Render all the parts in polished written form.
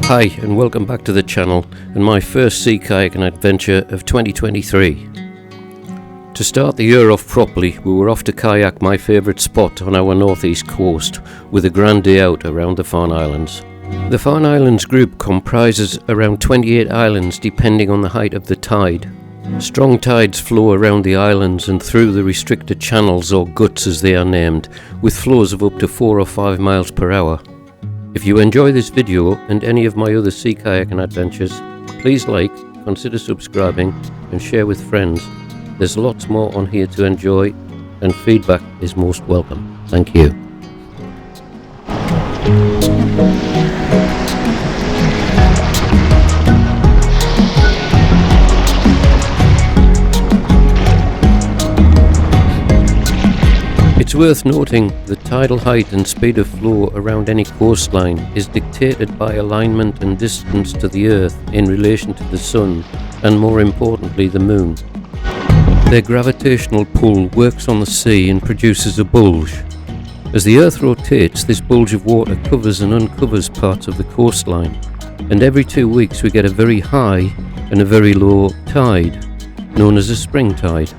Hi and welcome back to the channel and my first sea kayaking adventure of 2023. To start the year off properly, we were off to kayak my favourite spot on our northeast coast with a grand day out around the Farne Islands. The Farne Islands group comprises around 28 islands depending on the height of the tide. Strong tides flow around the islands and through the restricted channels, or guts as they are named, with flows of up to 4 or 5 miles per hour. If you enjoy this video and any of my other sea kayaking adventures, please like, consider subscribing and share with friends. There's lots more on here to enjoy and feedback is most welcome. Thank you. It's worth noting that tidal height and speed of flow around any coastline is dictated by alignment and distance to the Earth in relation to the Sun and, more importantly, the Moon. Their gravitational pull works on the sea and produces a bulge. As the Earth rotates, this bulge of water covers and uncovers parts of the coastline, and every 2 weeks we get a very high and a very low tide, known as a spring tide.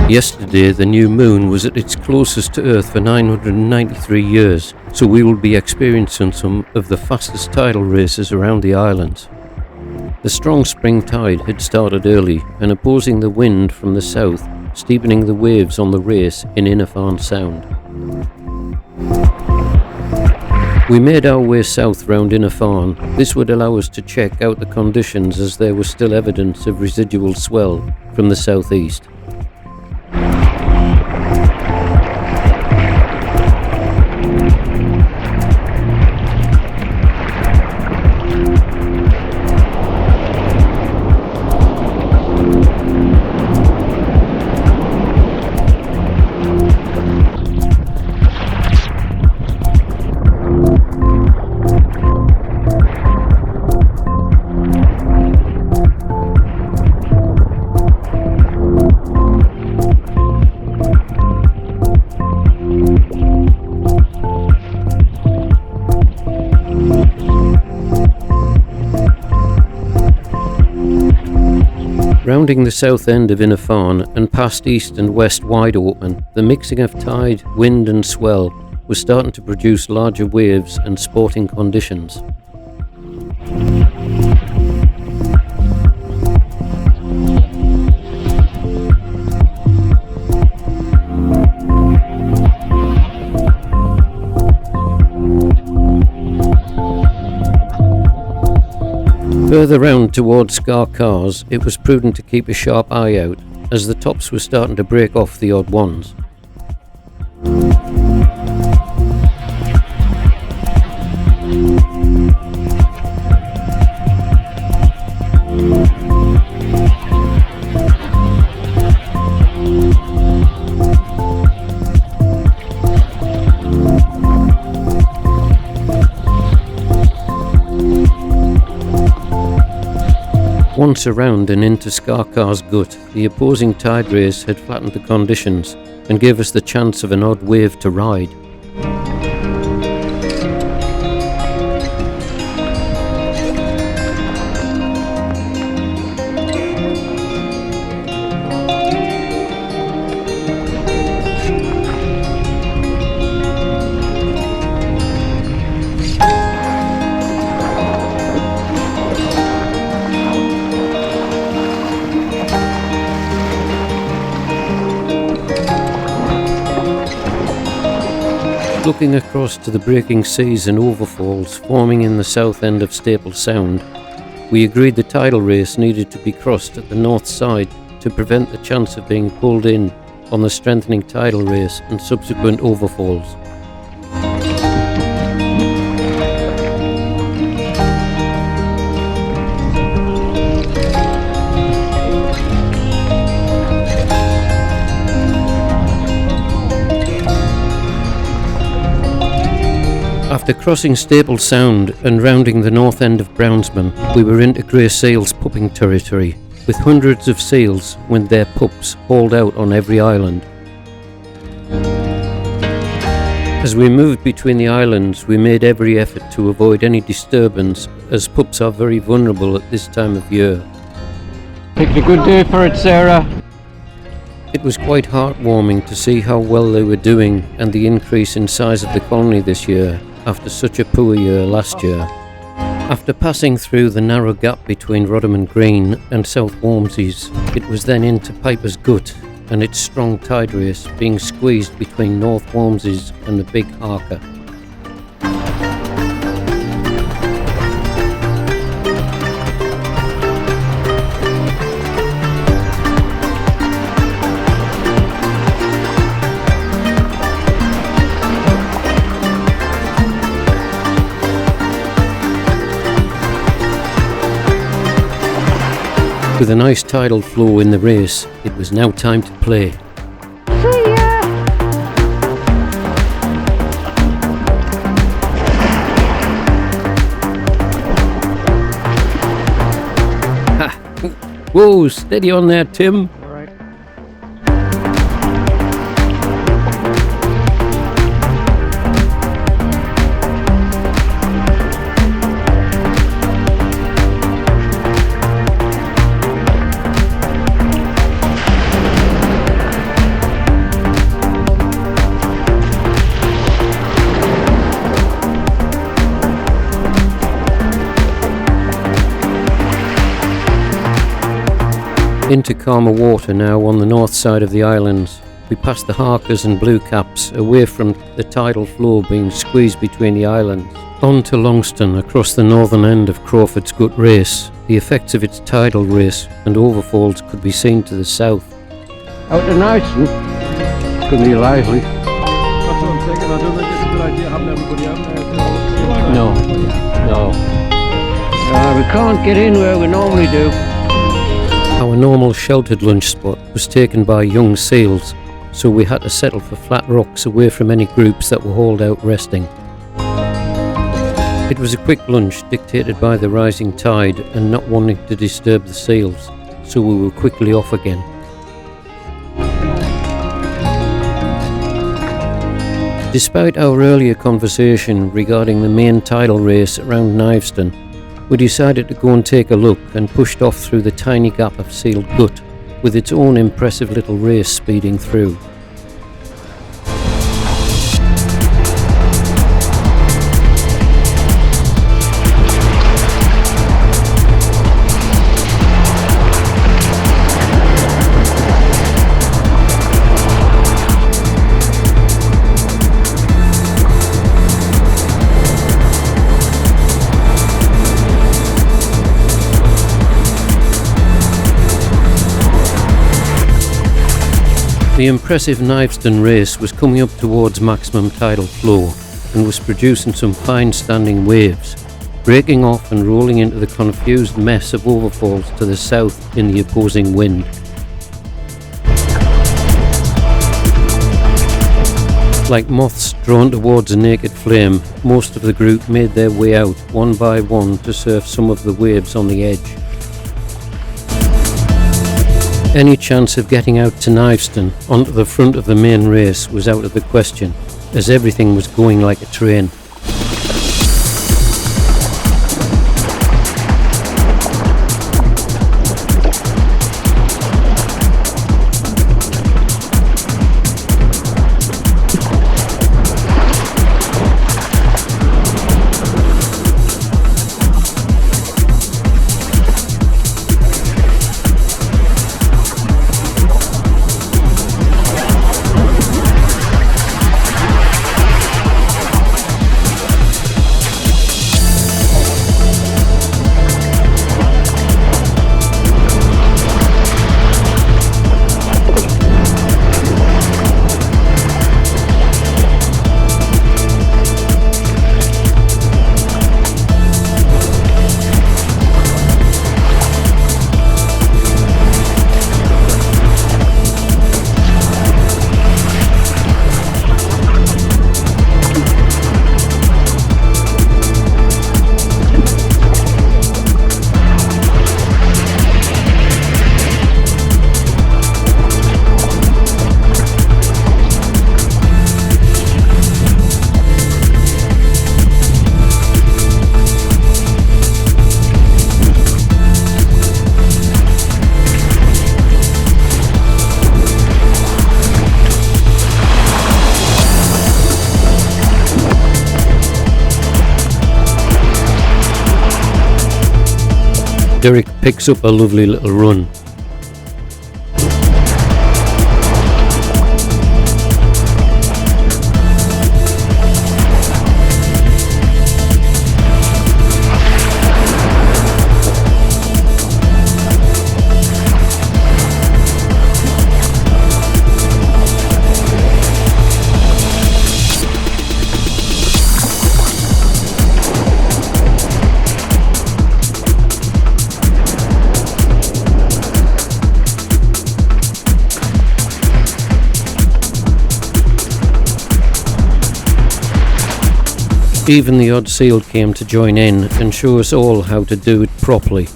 Yesterday, the new moon was at its closest to Earth for 993 years, so we will be experiencing some of the fastest tidal races around the islands. The strong spring tide had started early and opposing the wind from the south, steepening the waves on the race in Inner Farne Sound. We made our way south round Inner Farne. This would allow us to check out the conditions as there was still evidence of residual swell from the southeast. Rounding the south end of Inner Farne and past east and west wide open, the mixing of tide, wind and swell was starting to produce larger waves and sporting conditions. Further round towards Cars, it was prudent to keep a sharp eye out, as the tops were starting to break off the odd ones. Once around and into Car's gut, the opposing tide race had flattened the conditions and gave us the chance of an odd wave to ride. Looking across to the breaking seas and overfalls forming in the south end of Staple Sound, we agreed the tidal race needed to be crossed at the north side to prevent the chance of being pulled in on the strengthening tidal race and subsequent overfalls. After crossing Staple Sound and rounding the north end of Brownsman, we were into grey seals pupping territory, with hundreds of seals with their pups hauled out on every island. As we moved between the islands, we made every effort to avoid any disturbance, as pups are very vulnerable at this time of year. Picked a good day for it, Sarah. It was quite heartwarming to see how well they were doing and the increase in size of the colony this year, after such a poor year last year. After passing through the narrow gap between Rodham Green and South Walmsley's, it was then into Piper's Gut and its strong tide race being squeezed between North Walmsley's and the Big Harker. With a nice tidal flow in the race, it was now time to play. See ya! Ha! Whoa, steady on there, Tim. Into calmer water now on the north side of the islands. We passed the Harkers and Blue Caps, away from the tidal flow being squeezed between the islands. On to Longston, across the northern end of Crawford's Gut Race. The effects of its tidal race and overfalls could be seen to the south. Out to Knightston. It's going to be lively. That's what I'm thinking. I don't think it's a good idea having everybody out there. No. We can't get in where we normally do. Our normal sheltered lunch spot was taken by young seals, so we had to settle for flat rocks away from any groups that were hauled out resting. It was a quick lunch dictated by the rising tide and not wanting to disturb the seals, so we were quickly off again. Despite our earlier conversation regarding the main tidal race around Kniveston, we decided to go and take a look and pushed off through the tiny gap of Sealed Gut, with its own impressive little race speeding through. The impressive Kniveston race was coming up towards maximum tidal flow and was producing some fine standing waves, breaking off and rolling into the confused mess of overfalls to the south in the opposing wind. Like moths drawn towards a naked flame, most of the group made their way out one by one to surf some of the waves on the edge. Any chance of getting out to Kniveston onto the front of the main race was out of the question, as everything was going like a train. Derek picks up a lovely little run. Even the odd seal came to join in and show us all how to do it properly.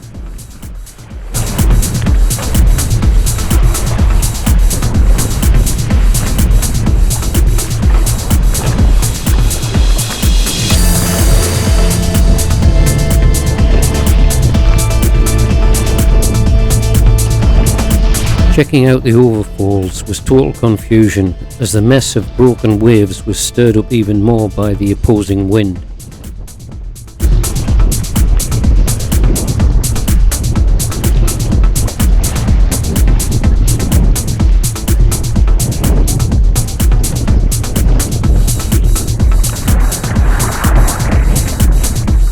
Checking out the overfalls was total confusion, as the mess of broken waves was stirred up even more by the opposing wind.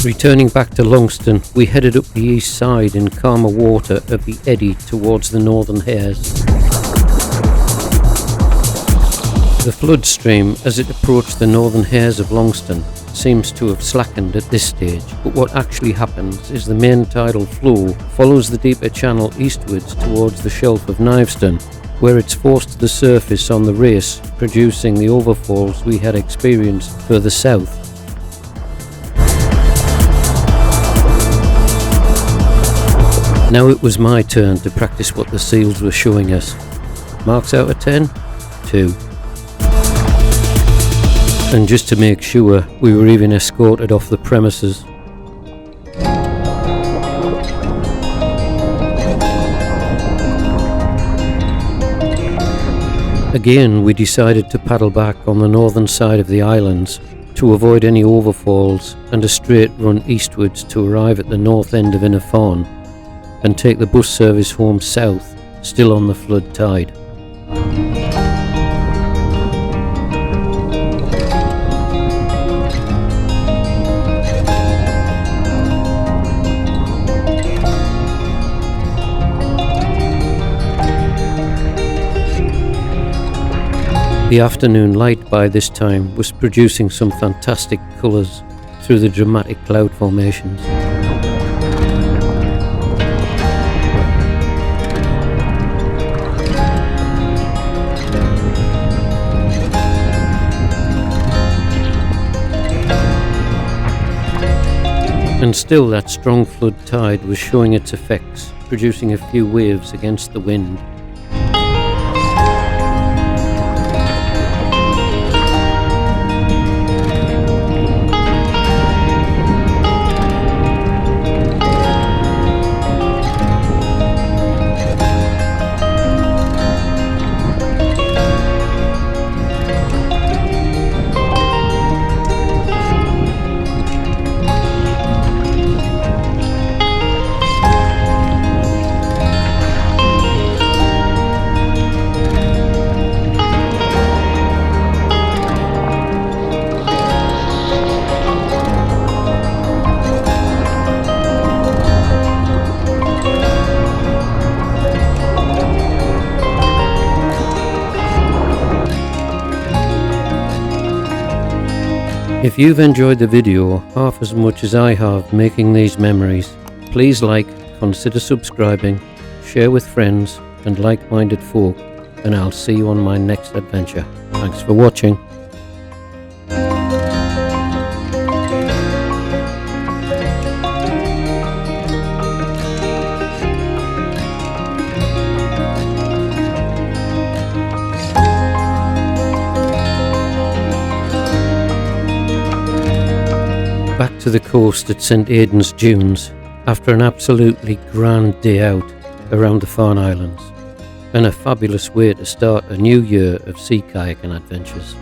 Returning back to Longston, we headed up the east side in calmer water of the eddy towards the northern hares. The flood stream, as it approached the northern hares of Longston, seems to have slackened at this stage, but what actually happens is the main tidal flow follows the deeper channel eastwards towards the shelf of Kniveston, where it's forced to the surface on the race, producing the overfalls we had experienced further south. Now it was my turn to practice what the seals were showing us. Marks out of 10? 2. And just to make sure, we were even escorted off the premises. Again, we decided to paddle back on the northern side of the islands to avoid any overfalls and a straight run eastwards to arrive at the north end of Inner Farne and take the bus service home south, still on the flood tide. The afternoon light by this time was producing some fantastic colours through the dramatic cloud formations. And still that strong flood tide was showing its effects, producing a few waves against the wind. If you've enjoyed the video half as much as I have making these memories, please like, consider subscribing, share with friends and like-minded folk, and I'll see you on my next adventure. Thanks for watching. Back to the coast at St Aidan's Dunes after an absolutely grand day out around the Farne Islands, and a fabulous way to start a new year of sea kayaking adventures.